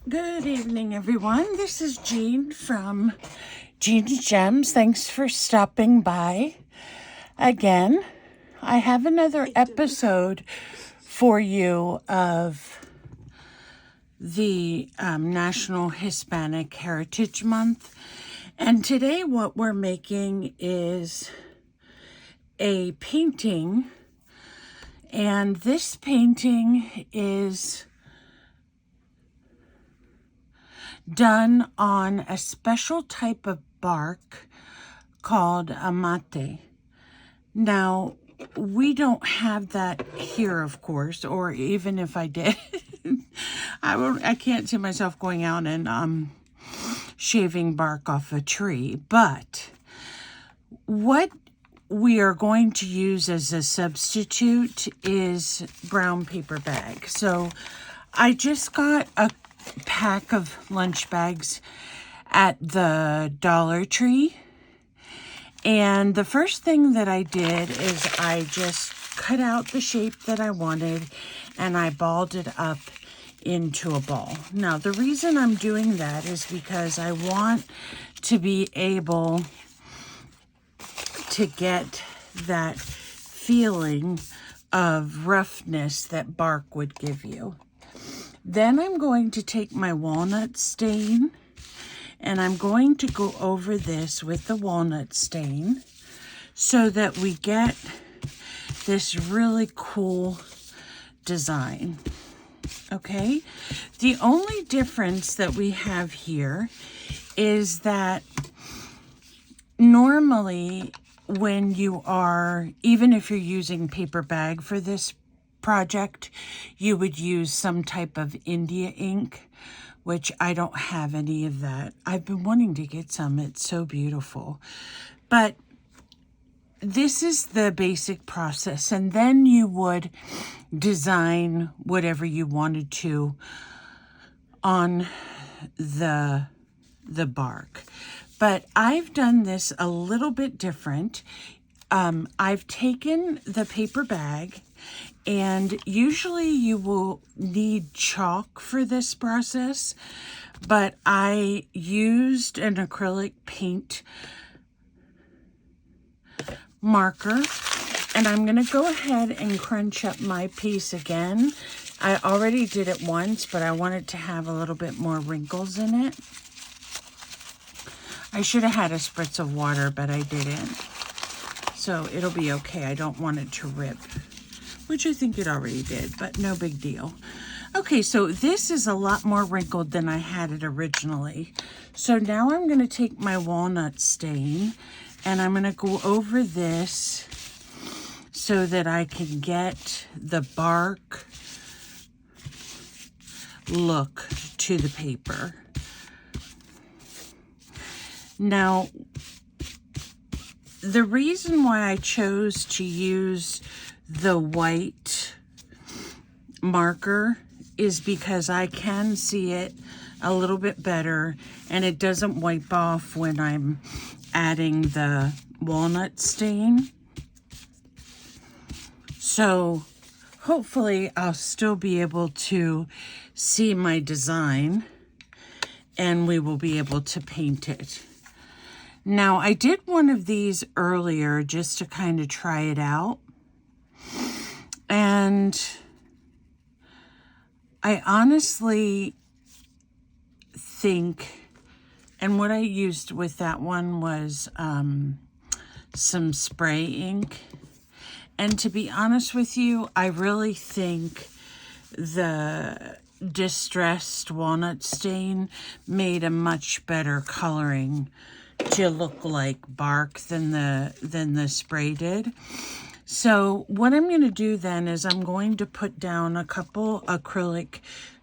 Good evening, everyone. This is Jean from Jean's Gems. Thanks for stopping by again. I have another episode for you of the National Hispanic Heritage Month. And today what we're making is a painting. And this painting is done on a special type of bark called Amate. Now, we don't have that here, of course, or even if I did, I can't see myself going out and shaving bark off a tree. But what we are going to use as a substitute is brown paper bag. So I just got a pack of lunch bags at the Dollar Tree, and the first thing that I did is I just cut out the shape that I wanted and I balled it up into a ball. Now the reason I'm doing that is because I want to be able to get that feeling of roughness that bark would give you. Then I'm going to take my walnut stain and I'm going to go over this with the walnut stain so that we get this really cool design. Okay? The only difference that we have here is that normally when you are, even if you're using paper bag for this project, you would use some type of India ink, which I don't have any of that. I've been wanting to get some. It's so beautiful. But this is the basic process, and then you would design whatever you wanted to on the bark. But I've done this a little bit different. I've taken the paper bag, and usually you will need chalk for this process, but I used an acrylic paint marker, and I'm going to go ahead and crunch up my piece again. I already did it once, but I wanted to have a little bit more wrinkles in it. I should have had a spritz of water, but I didn't. So it'll be okay. I don't want it to rip, which I think it already did, but no big deal. Okay, so this is a lot more wrinkled than I had it originally. So now I'm going to take my walnut stain and I'm going to go over this so that I can get the bark look to the paper. Now, the reason why I chose to use the white marker is because I can see it a little bit better and it doesn't wipe off when I'm adding the walnut stain. So hopefully I'll still be able to see my design and we will be able to paint it. Now, I did one of these earlier just to kind of try it out. And I honestly think, and what I used with that one was some spray ink. And to be honest with you, I really think the distressed walnut stain made a much better coloring to look like bark than the spray did. So what I'm going to do then is I'm going to put down a couple acrylic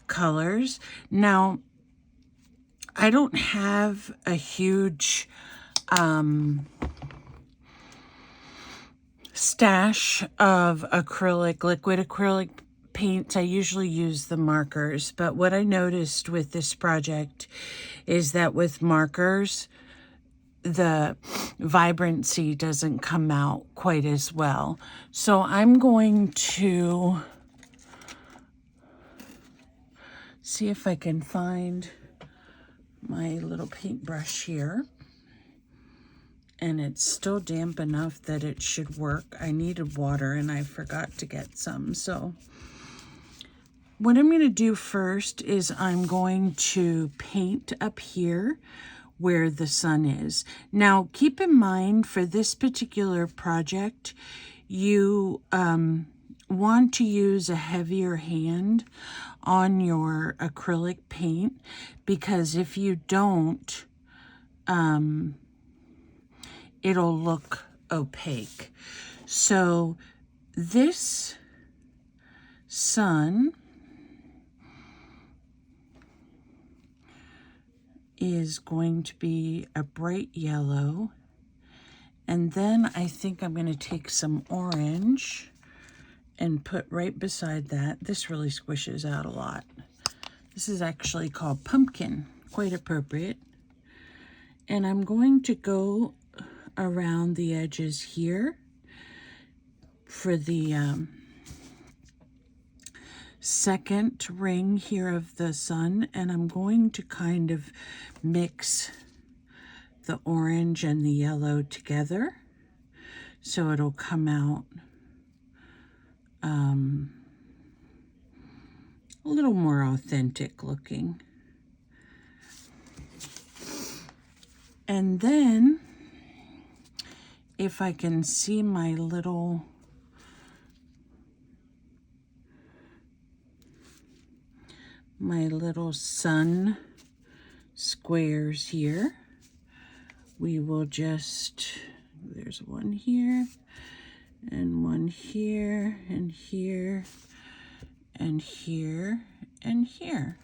colors. Now, I don't have a huge stash of liquid acrylic paints. I usually use the markers, but what I noticed with this project is that with markers, the vibrancy doesn't come out quite as well. So I'm going to see if I can find my little paintbrush here. And it's still damp enough that it should work. I needed water and I forgot to get some. So what I'm going to do first is I'm going to paint up here where the sun is. Now keep in mind for this particular project, you want to use a heavier hand on your acrylic paint, because if you don't, it'll look opaque. So this sun is going to be a bright yellow. And then I think I'm going to take some orange and put right beside that. This really squishes out a lot. This is actually called pumpkin, quite appropriate. And I'm going to go around the edges here for the second ring here of the sun, and I'm going to kind of mix the orange and the yellow together so it'll come out a little more authentic looking. And then if I can see my little sun squares here, we will just, there's one here and one here and here and here and here.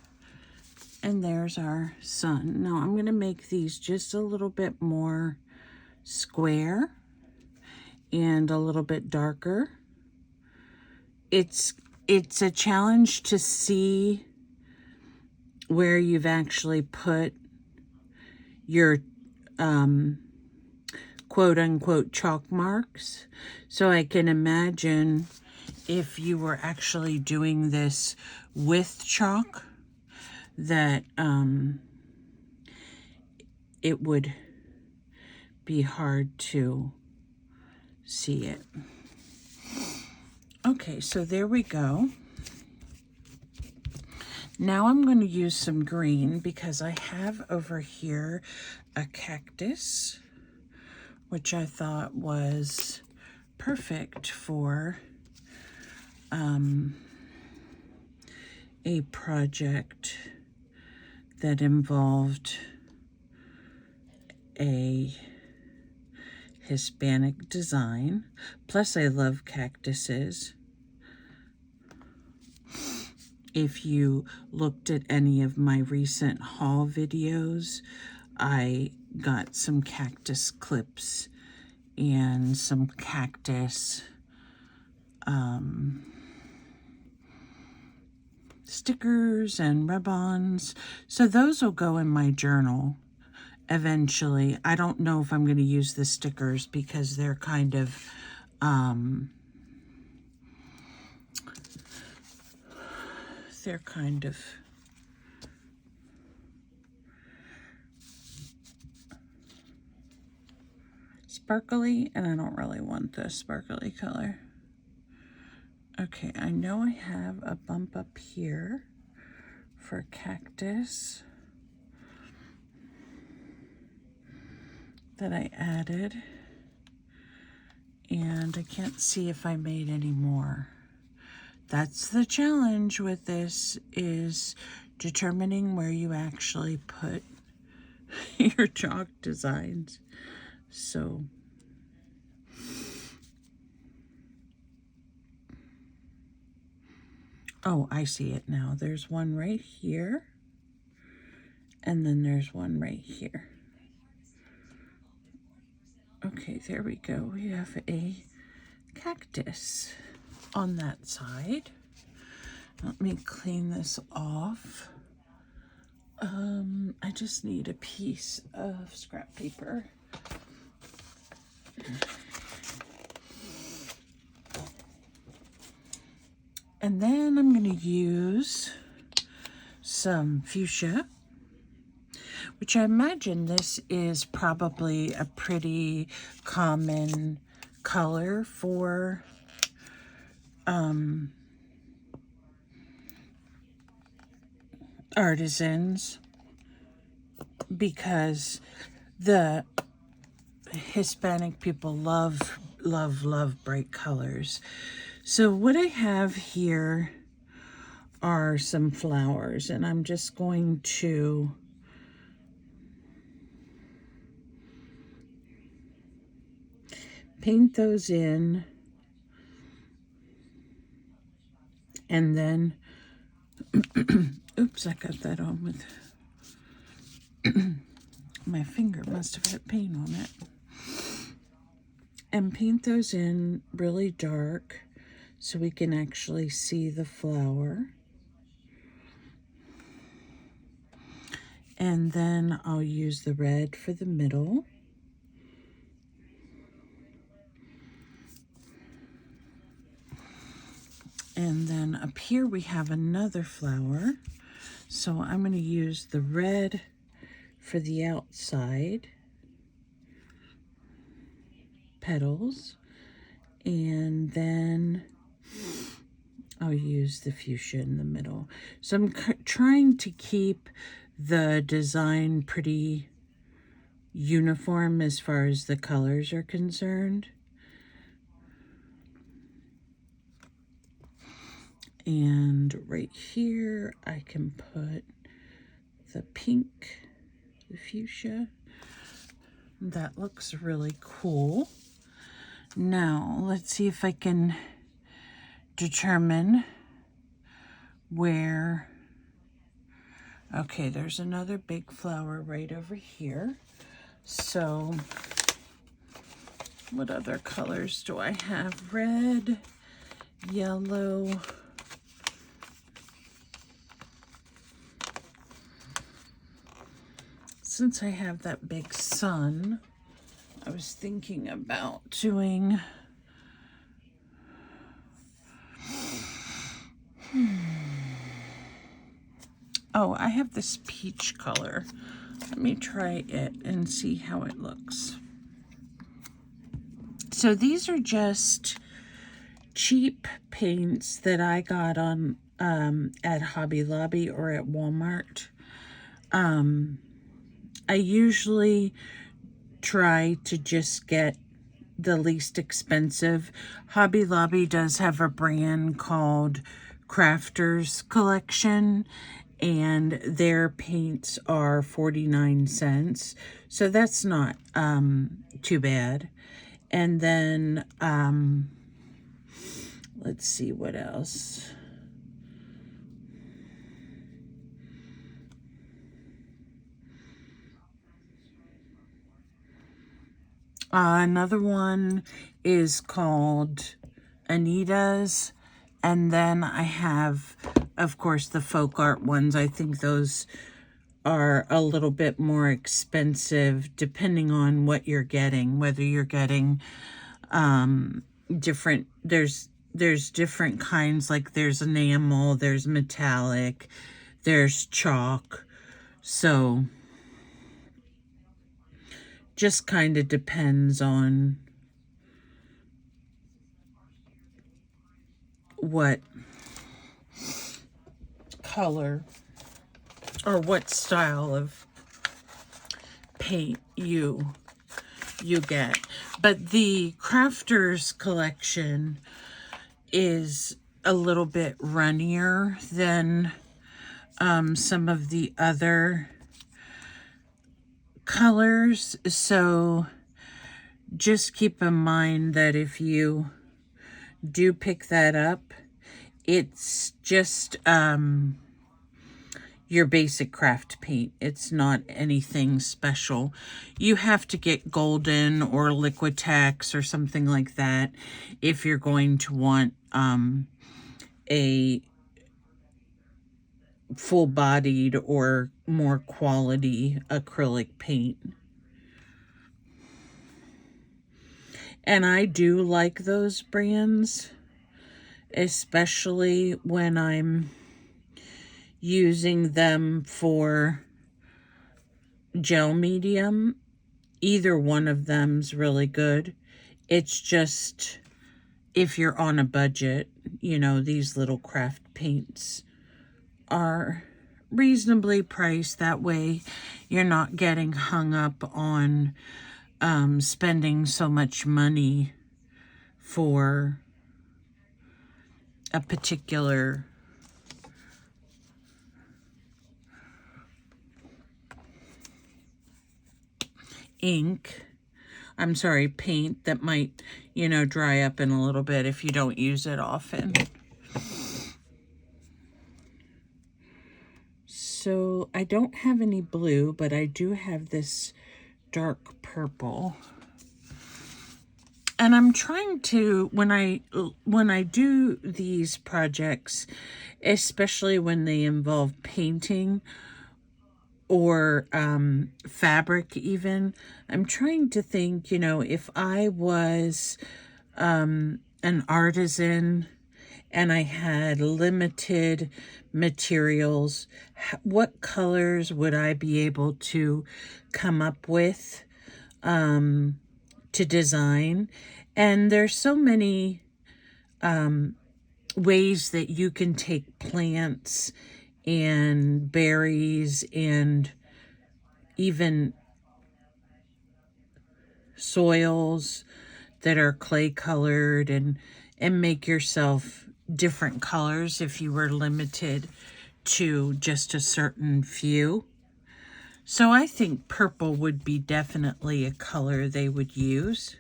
And there's our sun. Now I'm going to make these just a little bit more square and a little bit darker. It's a challenge to see where you've actually put your quote-unquote chalk marks. So I can imagine if you were actually doing this with chalk, that it would be hard to see it. Okay, so there we go. Now I'm going to use some green because I have over here a cactus, which I thought was perfect for a project that involved a Hispanic design. Plus, I love cactuses. If you looked at any of my recent haul videos, I got some cactus clips and some cactus stickers and rub-ons. So those will go in my journal eventually. I don't know if I'm going to use the stickers because they're kind of sparkly, and I don't really want the sparkly color. Okay, I know I have a bump up here for cactus that I added, and I can't see if I made any more. That's the challenge with this, is determining where you actually put your chalk designs. So oh, I see it now. There's one right here, and then there's one right here. Okay, there we go. We have a cactus on that side. Let me clean this off. I just need a piece of scrap paper. And then I'm going to use some fuchsia, which I imagine this is probably a pretty common color for artisans, because the Hispanic people love bright colors. So what I have here are some flowers, and I'm just going to paint those in, and then oops, I got that on with my finger, must have had paint on it. And paint those in really dark so we can actually see the flower. And then I'll use the red for the middle. And then up here we have another flower. So I'm going to use the red for the outside petals, and then I'll use the fuchsia in the middle. So I'm trying to keep the design pretty uniform as far as the colors are concerned. And right here I can put the pink, the fuchsia. That looks really cool. Now, let's see if I can determine where... Okay, there's another big flower right over here. So, what other colors do I have? Red, yellow... Since I have that big sun, I was thinking about doing... Oh, I have this peach color. Let me try it and see how it looks. So these are just cheap paints that I got on at Hobby Lobby or at Walmart. I usually try to just get the least expensive. Hobby Lobby does have a brand called Crafters Collection, and their paints are 49 cents. So that's not too bad. And then, let's see what else. Another one is called Anita's, and then I have, of course, the folk art ones. I think those are a little bit more expensive depending on what you're getting, whether you're getting different, there's different kinds, like there's enamel, there's metallic, there's chalk. So just kind of depends on what color or what style of paint you get. But the Crafters Collection is a little bit runnier than some of the other colors, so just keep in mind that if you do pick that up, it's just your basic craft paint. It's not anything special. You have to get golden or Liquitex or something like that if you're going to want a full-bodied or more quality acrylic paint. And I do like those brands, especially when I'm using them for gel medium. Either one of them's really good. It's just, if you're on a budget, you know, these little craft paints are reasonably priced. That way you're not getting hung up on spending so much money for a particular paint that might, you know, dry up in a little bit if you don't use it often. So I don't have any blue, but I do have this dark purple. And I'm trying to, when I do these projects, especially when they involve painting or fabric even, I'm trying to think, you know, if I was an artisan and I had limited materials, what colors would I be able to come up with to design? And there's so many ways that you can take plants and berries and even soils that are clay colored and make yourself different colors if you were limited to just a certain few. So I think purple would be definitely a color they would use.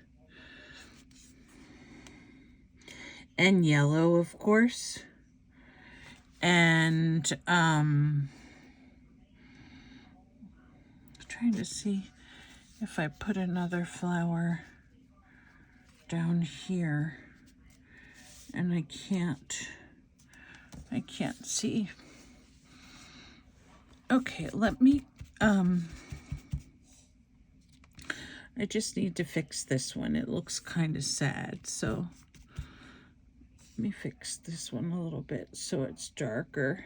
And yellow, of course. And trying to see if I put another flower down here, and I can't see. Okay, let me I just need to fix this one. It looks kind of sad, so let me fix this one a little bit so it's darker.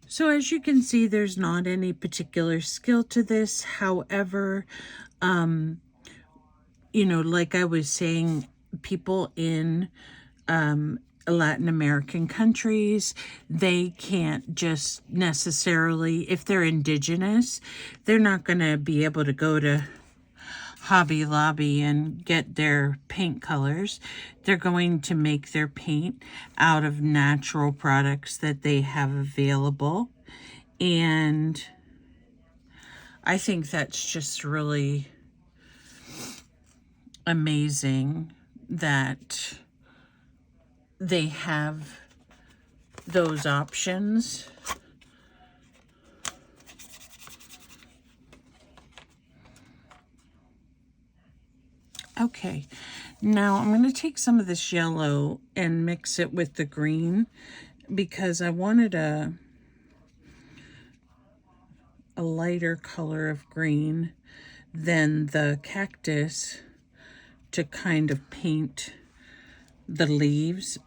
So as you can see, there's not any particular skill to this. However, you know, like I was saying, people in Latin American countries, they can't just necessarily, if they're indigenous, they're not going to be able to go to Hobby Lobby and get their paint colors. They're going to make their paint out of natural products that they have available. And I think that's just really amazing that they have those options. Okay, now I'm going to take some of this yellow and mix it with the green because I wanted a lighter color of green than the cactus to kind of paint the leaves.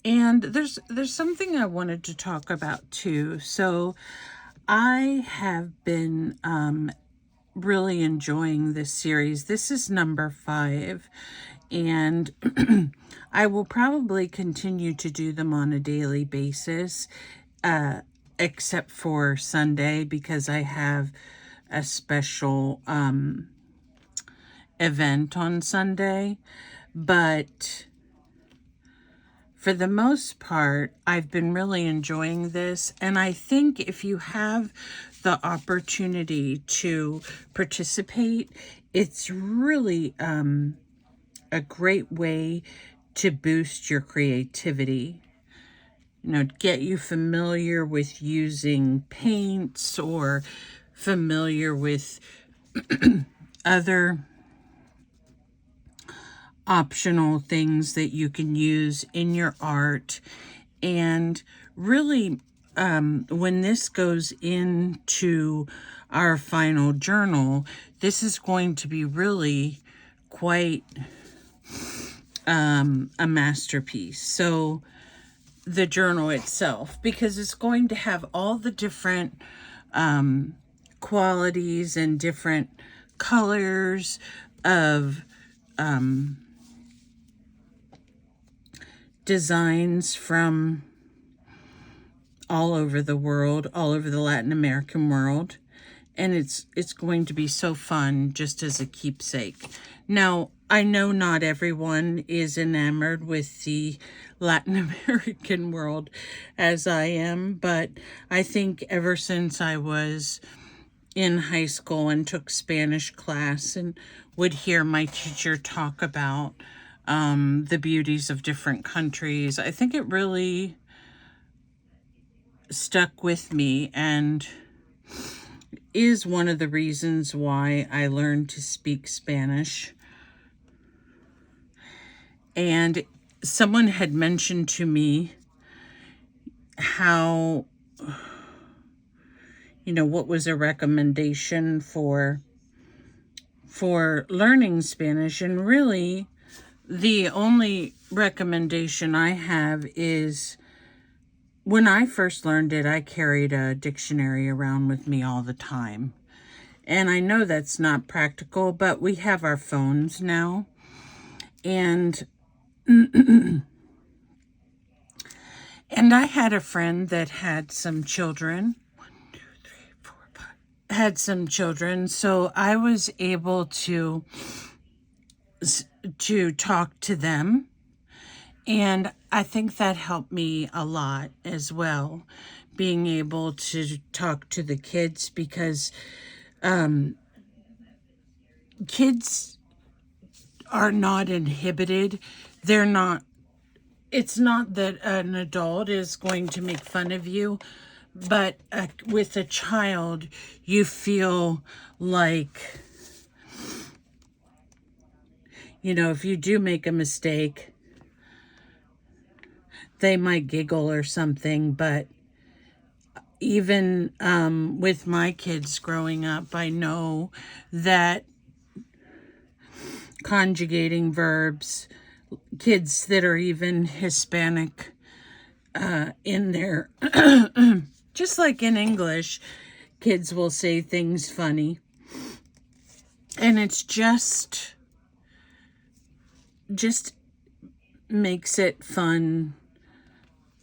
And there's something I wanted to talk about too. So I have been really enjoying this series. This is number 5, and I will probably continue to do them on a daily basis, except for Sunday because I have a special event on Sunday. But for the most part, I've been really enjoying this, and I think if you have the opportunity to participate, it's really a great way to boost your creativity. You know, get you familiar with using paints or familiar with other optional things that you can use in your art. And really, when this goes into our final journal, this is going to be really quite a masterpiece. So the journal itself, because it's going to have all the different qualities and different colors of designs from all over the world, all over the Latin American world. And it's going to be so fun just as a keepsake. Now, I know not everyone is enamored with the Latin American world as I am, but I think ever since I was in high school and took Spanish class and would hear my teacher talk about the beauties of different countries, I think it really stuck with me and is one of the reasons why I learned to speak Spanish. And someone had mentioned to me how, what was a recommendation for learning Spanish. And really, the only recommendation I have is, when I first learned it, I carried a dictionary around with me all the time. And I know that's not practical, but we have our phones now. And and I had a friend that had some children. 1, 2, 3, 4, 5. Had some children, so I was able to talk to them. And I think that helped me a lot as well, being able to talk to the kids, because kids are not inhibited. They're not, it's not that an adult is going to make fun of you, but with a child, you feel like, if you do make a mistake, they might giggle or something. But even with my kids growing up, I know that conjugating verbs, kids that are even Hispanic in there, just like in English, kids will say things funny. And it's just makes it fun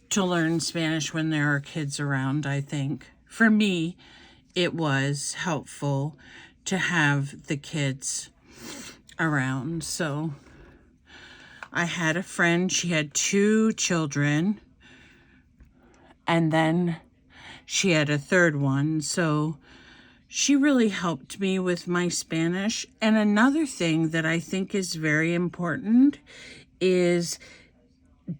to learn Spanish when there are kids around, I think. For me, it was helpful to have the kids around. So I had a friend, she had 2 children, and then she had a third one. So she really helped me with my Spanish. And another thing that I think is very important is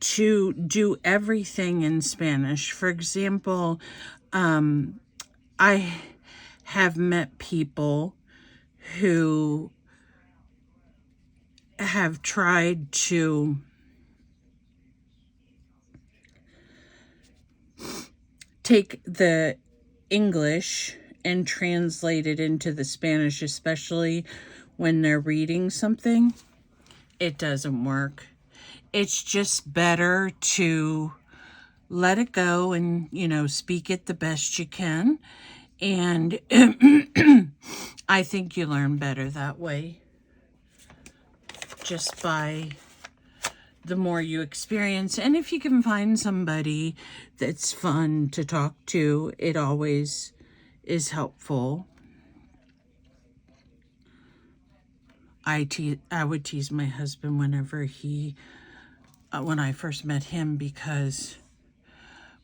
to do everything in Spanish. For example, I have met people who have tried to take the English and translate it into the Spanish, especially when they're reading something. It doesn't work. It's just better to let it go and, speak it the best you can. And I think you learn better that way, just by the more you experience. And if you can find somebody that's fun to talk to, it always is helpful. I would tease my husband whenever when I first met him, because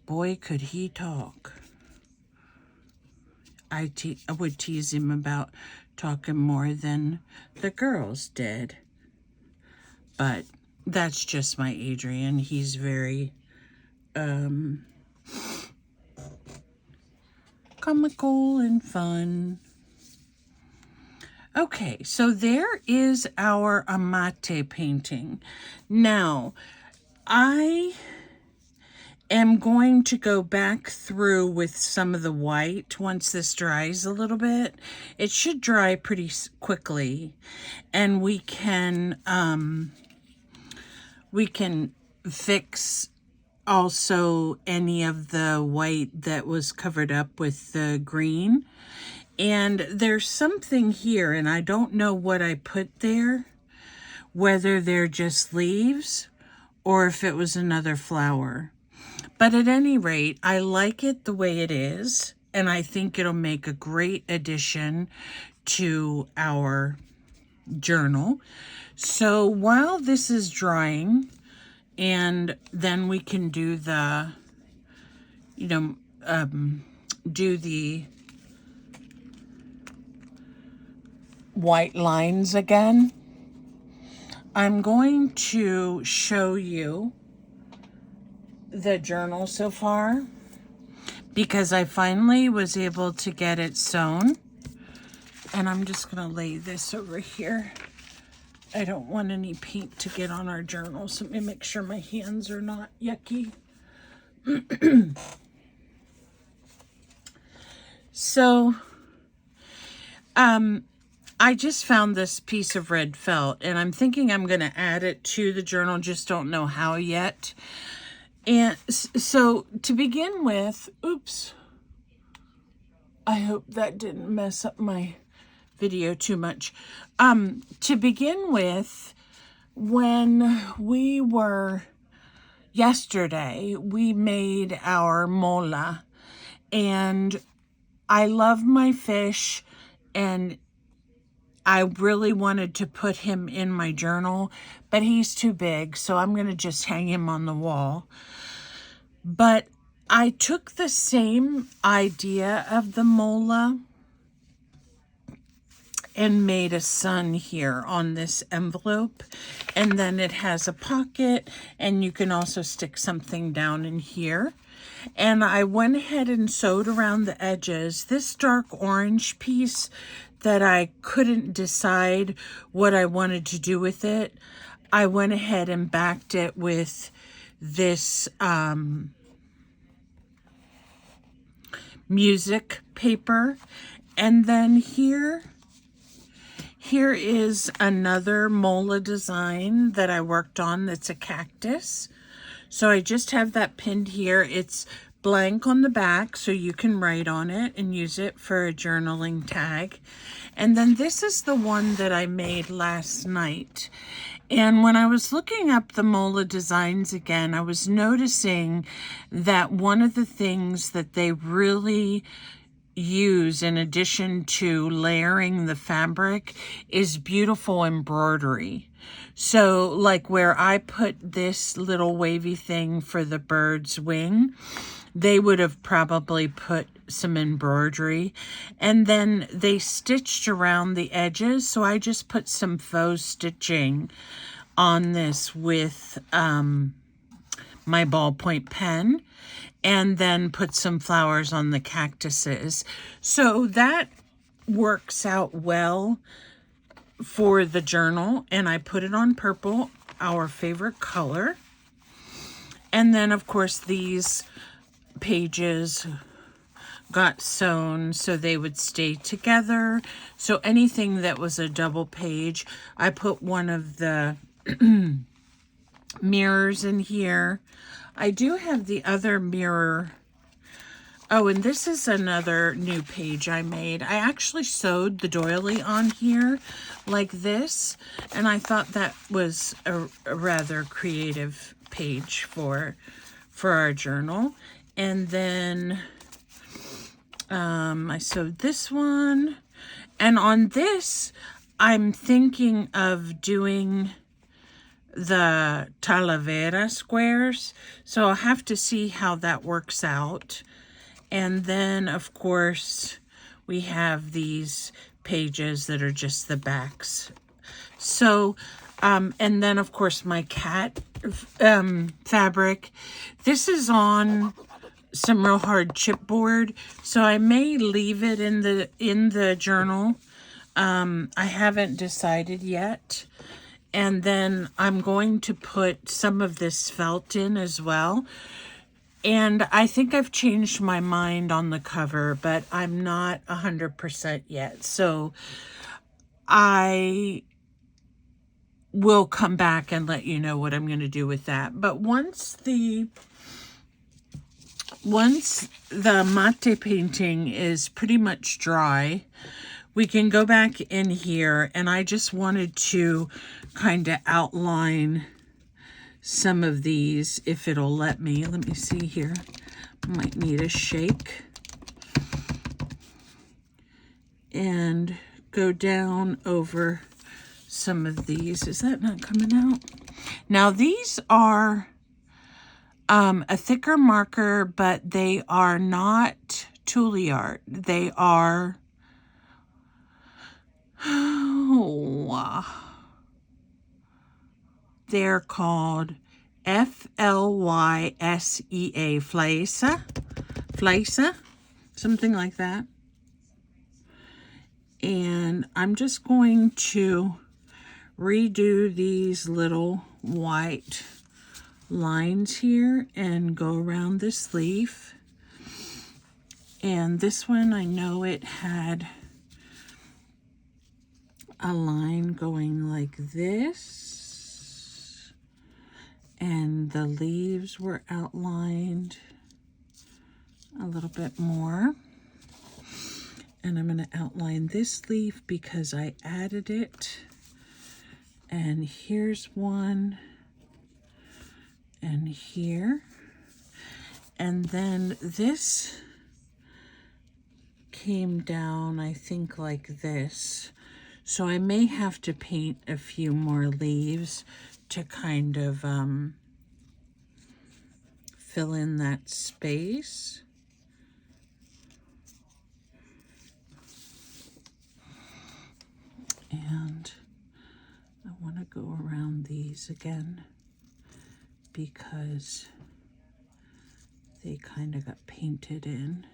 boy, could he talk. I would tease him about talking more than the girls did. But that's just my Adrian. He's very comical and fun. Okay, so there is our Amate painting. Now, I am going to go back through with some of the white once this dries a little bit. It should dry pretty quickly, and we can fix also any of the white that was covered up with the green. And there's something here, and I don't know what I put there, whether they're just leaves or if it was another flower. But at any rate, I like it the way it is, and I think it'll make a great addition to our journal. So while this is drying, and then we can do the, do the white lines again, I'm going to show you the journal so far, because I finally was able to get it sewn. And I'm just going to lay this over here. I don't want any paint to get on our journal, so let me make sure my hands are not yucky. So, I just found this piece of red felt, and I'm thinking I'm going to add it to the journal, just don't know how yet. And so, to begin with, oops, I hope that didn't mess up my video too much. To begin with, when we were yesterday, we made our mola, and I love my fish, and I really wanted to put him in my journal, but he's too big, so I'm going to just hang him on the wall. But I took the same idea of the mola and made a sun here on this envelope, and then it has a pocket, and you can also stick something down in here. And I went ahead and sewed around the edges. This dark orange piece that I couldn't decide what I wanted to do with it, I went ahead and backed it with this music paper. And then here is another mola design that I worked on that's a cactus. So I just have that pinned here. It's blank on the back, so you can write on it and use it for a journaling tag. And then this is the one that I made last night. And when I was looking up the mola designs again, I was noticing that one of the things that they really use in addition to layering the fabric is beautiful embroidery. So like where I put this little wavy thing for the bird's wing, they would have probably put some embroidery, and then they stitched around the edges. So I just put some faux stitching on this with my ballpoint pen, and then put some flowers on the cactuses. So that works out well for the journal, and I put it on purple, our favorite color. And then of course these pages got sewn so they would stay together. So anything that was a double page, I put one of the mirrors in here. I do have the other mirror. Oh, and this is another new page I made. I actually sewed the doily on here like this, and I thought that was a rather creative page for our journal. And then I sewed this one, and on this I'm thinking of doing the Talavera squares, so I'll have to see how that works out. And then of course we have these pages that are just the backs. So and then of course my cat fabric, this is on some real hard chipboard, so I may leave it in the journal. I haven't decided yet. And then I'm going to put some of this felt in as well. And I think I've changed my mind on the cover, but I'm not 100% yet. So I will come back and let you know what I'm going to do with that. But once the Amate painting is pretty much dry, we can go back in here, and I just wanted to kind of outline some of these, if it'll let me. Let me see here. Might need a shake. And go down over some of these. Is that not coming out? Now these are a thicker marker, but they are not Tule art. They are, they're called FLYSEA, Flysa, something like that. And I'm just going to redo these little white lines here and go around this leaf. And this one, I know it had a line going like this, and the leaves were outlined a little bit more. And I'm going to outline this leaf because I added it. And here's one, and here. And then this came down, I think, like this. So I may have to paint a few more leaves to kind of fill in that space. And I want to go around these again because they kind of got painted in.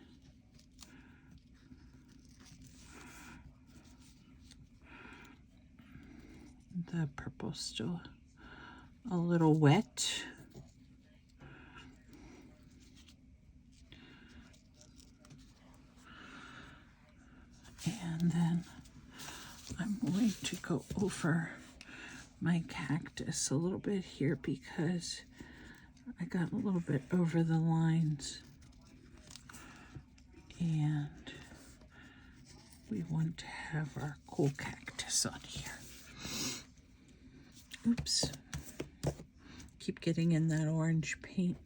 The purple's still a little wet. And then I'm going to go over my cactus a little bit here because I got a little bit over the lines. And we want to have our cool cactus on here. Oops. Keep getting in that orange paint.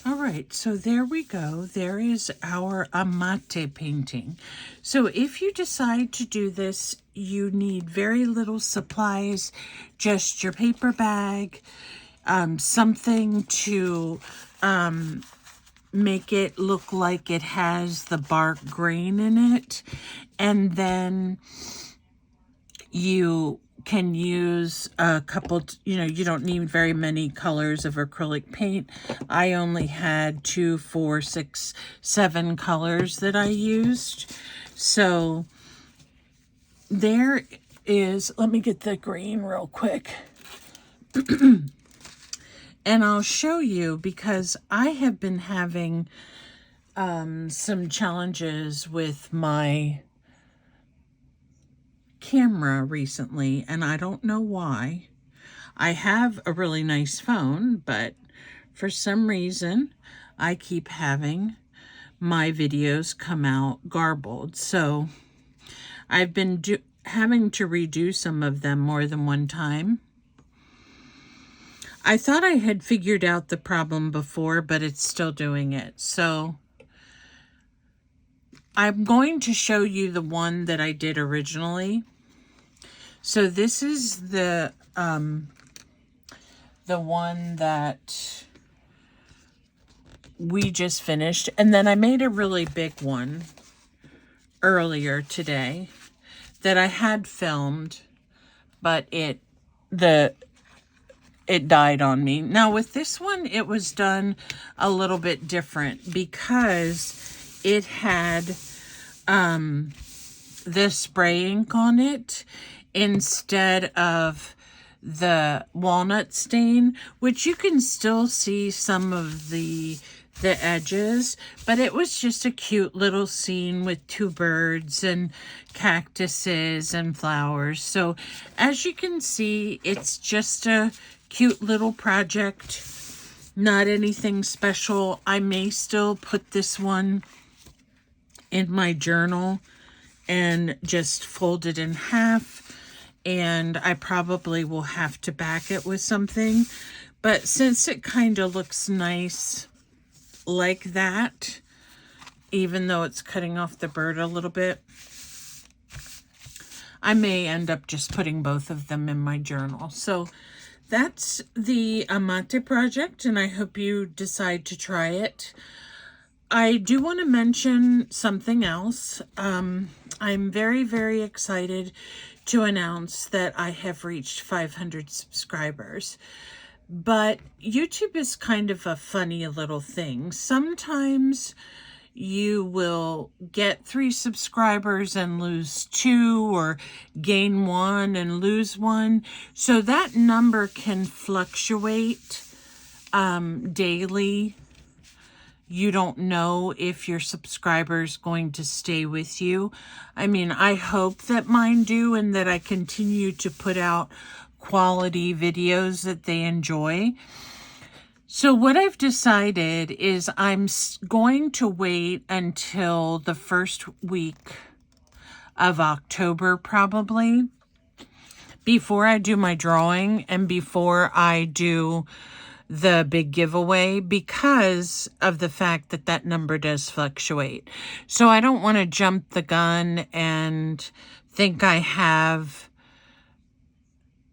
All right, so there we go. There is our Amate painting. So if you decide to do this, you need very little supplies, just your paper bag, something to make it look like it has the bark grain in it, and then you can use a couple, you don't need very many colors of acrylic paint. I only had 2, 4, 6, 7 colors that I used. So there is, let me get the green real quick. And I'll show you because I have been having some challenges with my camera recently, and I don't know why. I have a really nice phone, but for some reason I keep having my videos come out garbled. So I've been having to redo some of them more than one time. I thought I had figured out the problem before, but it's still doing it. So I'm going to show you the one that I did originally. So this is the one that we just finished. And then I made a really big one earlier today that I had filmed, but it died on me. Now with this one, it was done a little bit different because it had the spray ink on it instead of the walnut stain, which you can still see some of the edges, but it was just a cute little scene with two birds and cactuses and flowers. So as you can see, it's just a cute little project, not anything special. I may still put this one in my journal and just fold it in half, and I probably will have to back it with something, but since it kind of looks nice like that, even though it's cutting off the bird a little bit, I may end up just putting both of them in my journal. So that's the Amate project, and I hope you decide to try it. I do want to mention something else. I'm very, very excited to announce that I have reached 500 subscribers. But YouTube is kind of a funny little thing. Sometimes you will get 3 subscribers and lose 2, or gain 1 and lose 1. So that number can fluctuate daily. You don't know if your subscriber's going to stay with you. I mean, I hope that mine do, and that I continue to put out quality videos that they enjoy. So what I've decided is I'm going to wait until the first week of October, probably, before I do my drawing and before I do the big giveaway, because of the fact that that number does fluctuate. So I don't want to jump the gun and think I have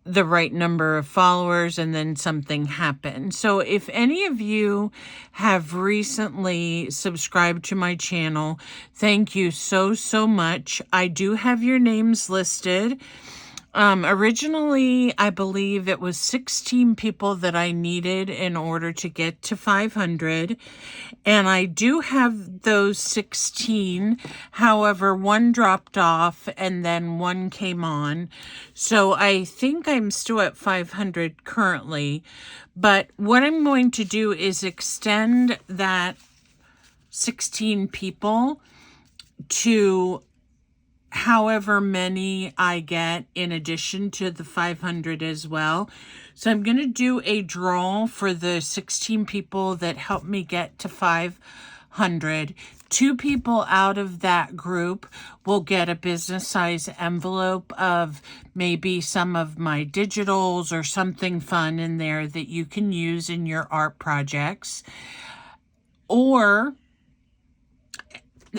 the right number of followers and then something happened. So if any of you have recently subscribed to my channel, thank you so, so much. I do have your names listed. Originally, I believe it was 16 people that I needed in order to get to 500. And I do have those 16. However, one dropped off and then one came on. So I think I'm still at 500 currently. But what I'm going to do is extend that 16 people to however many I get in addition to the 500 as well. So I'm going to do a draw for the 16 people that helped me get to 500. 2 people out of that group will get a business size envelope of maybe some of my digitals or something fun in there that you can use in your art projects.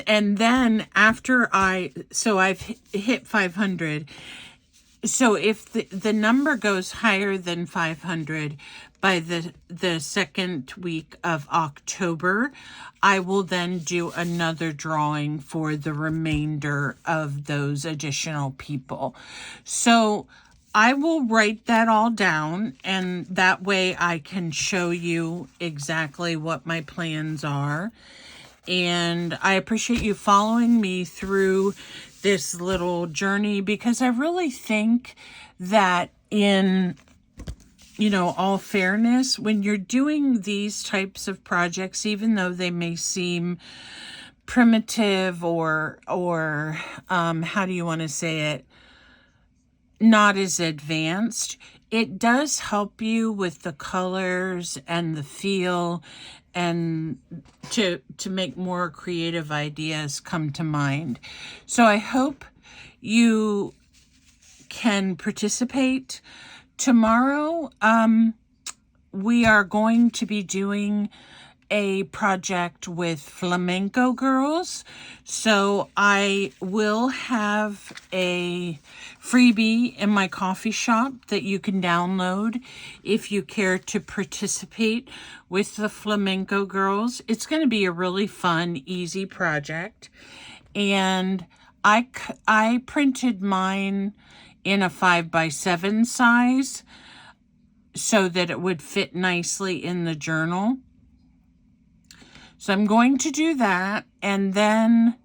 And then after I've hit 500. So if the number goes higher than 500 by the second week of October, I will then do another drawing for the remainder of those additional people. So I will write that all down, and that way I can show you exactly what my plans are. And I appreciate you following me through this little journey, because I really think that in, all fairness, when you're doing these types of projects, even though they may seem primitive or how do you want to say it, not as advanced, it does help you with the colors and the feel, and to make more creative ideas come to mind. So I hope you can participate. Tomorrow, we are going to be doing a project with flamenco girls. So I will have a freebie in my coffee shop that you can download if you care to participate with the flamenco girls. It's going to be a really fun, easy project. And I printed mine in a 5x7 size so that it would fit nicely in the journal. So I'm going to do that, and then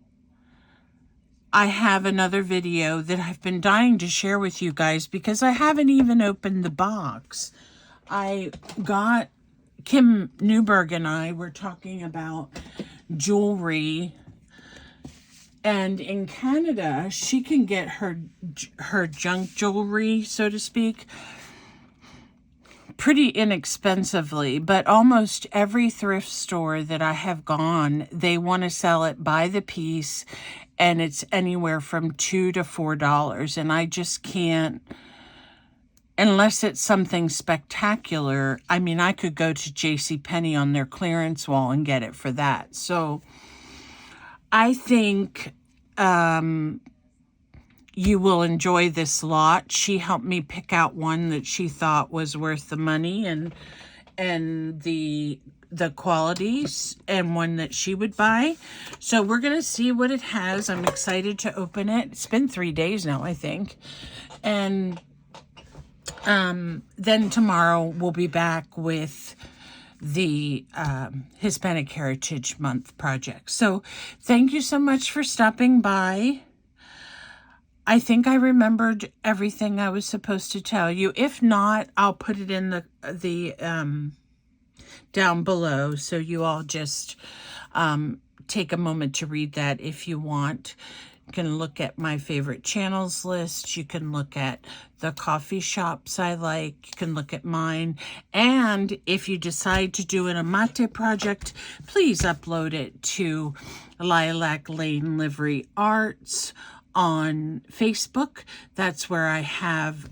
I have another video that I've been dying to share with you guys because I haven't even opened the box. Kim Newberg and I were talking about jewelry, and in Canada, she can get her junk jewelry, so to speak, pretty inexpensively, but almost every thrift store that I have gone, they want to sell it by the piece, and it's anywhere from $2 to $4, and I just can't, unless it's something spectacular. I mean, I could go to JCPenney on their clearance wall and get it for that. So I think you will enjoy this lot. She helped me pick out one that she thought was worth the money and the qualities, and one that she would buy. So we're going to see what it has. I'm excited to open it. It's been 3 days now, I think. And then tomorrow we'll be back with the Hispanic Heritage Month project. So thank you so much for stopping by. I think I remembered everything I was supposed to tell you. If not, I'll put it in the down below, so you all just take a moment to read that if you want. You can look at my favorite channels list. You can look at the coffee shops I like. You can look at mine. And if you decide to do an Amate project, please upload it to Lilac Lane Livery Arts on Facebook. That's where I have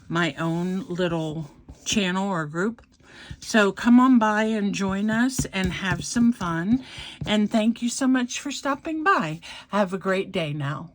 my own little channel or group. So come on by and join us and have some fun. And thank you so much for stopping by. Have a great day now.